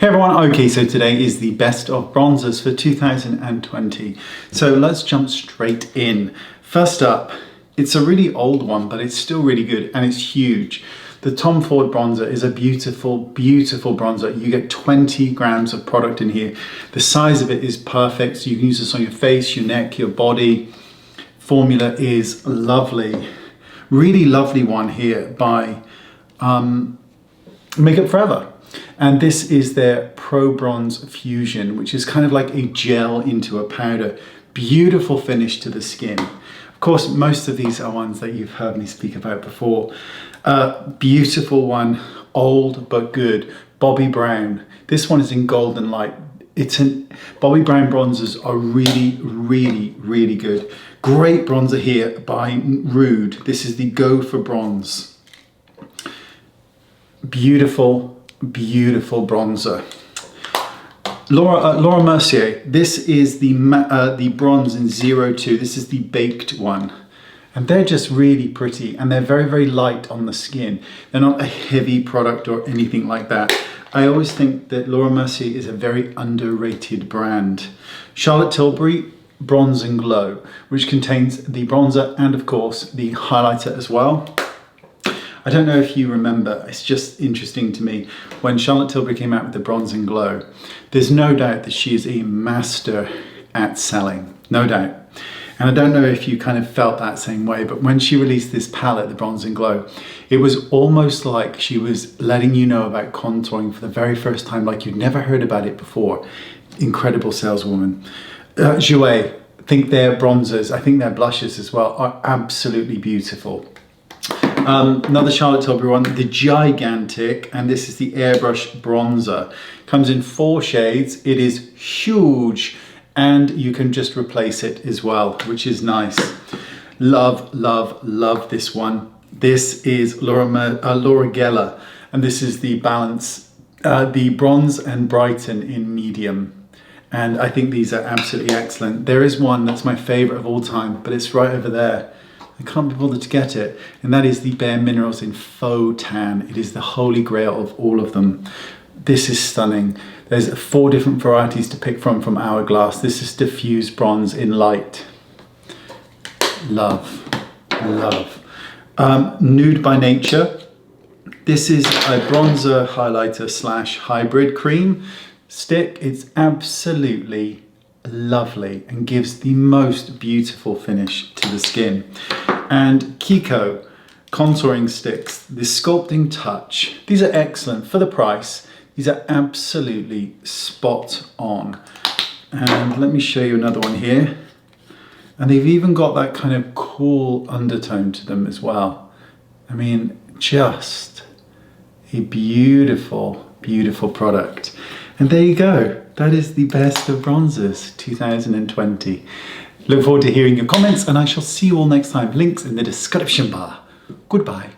Hey everyone, okay, so today is the best of bronzers for 2020. So let's jump straight in. First up, it's a really old one, but it's still really good and it's huge. The Tom Ford bronzer is a beautiful, beautiful bronzer. You get 20 grams of product in here. The size of it is perfect, so you can use this on your face, your neck, your body. Formula is lovely. Really lovely one here by Makeup Forever. And this is their Pro Bronze Fusion, which is kind of like a gel into a powder. Beautiful finish to the skin. Of course, most of these are ones that you've heard me speak about before. Beautiful one, old but good. Bobbi Brown. This one is in Golden Light. Bobbi Brown bronzers are really, really, really good. Great bronzer here by Rude. This is the Go for Bronze. Beautiful, beautiful bronzer. Laura Mercier. This is the bronze in 02. This is the baked one. And they're just really pretty and they're very, very light on the skin. They're not a heavy product or anything like that. I always think that Laura Mercier is a very underrated brand. Charlotte Tilbury Bronze and Glow, which contains the bronzer and of course the highlighter as well. I don't know if you remember, it's just interesting to me, when Charlotte Tilbury came out with the Bronze and Glow, there's no doubt that she is a master at selling, no doubt. And I don't know if you kind of felt that same way, but when she released this palette, the Bronze and Glow, it was almost like she was letting you know about contouring for the very first time, like you'd never heard about it before. Incredible saleswoman. Jouer, I think their bronzers, I think their blushes as well, are absolutely beautiful. Another Charlotte Tilbury one, the Gigantic, and this is the Airbrush Bronzer. Comes in 4 shades, it is huge, and you can just replace it as well, which is nice. Love, love, love this one. This is Laura Geller, and this is the Balance, the Bronze and Brighten in medium. And I think these are absolutely excellent. There is one that's my favorite of all time, but it's right over there. I can't be bothered to get it. And that is the Bare Minerals in Faux Tan. It is the holy grail of all of them. This is stunning. There's 4 different varieties to pick from Hourglass. This is Diffused Bronze in Light. Love, love. Nude by Nature. This is a bronzer highlighter / hybrid cream stick. It's absolutely lovely and gives the most beautiful finish to the skin. And Kiko contouring sticks, the Sculpting Touch. These are excellent for the price. These are absolutely spot on. And let me show you another one here. And they've even got that kind of cool undertone to them as well. I mean, just a beautiful, beautiful product. And there you go. That is the best of bronzers 2020. Look forward to hearing your comments and I shall see you all next time. Links in the description bar. Goodbye.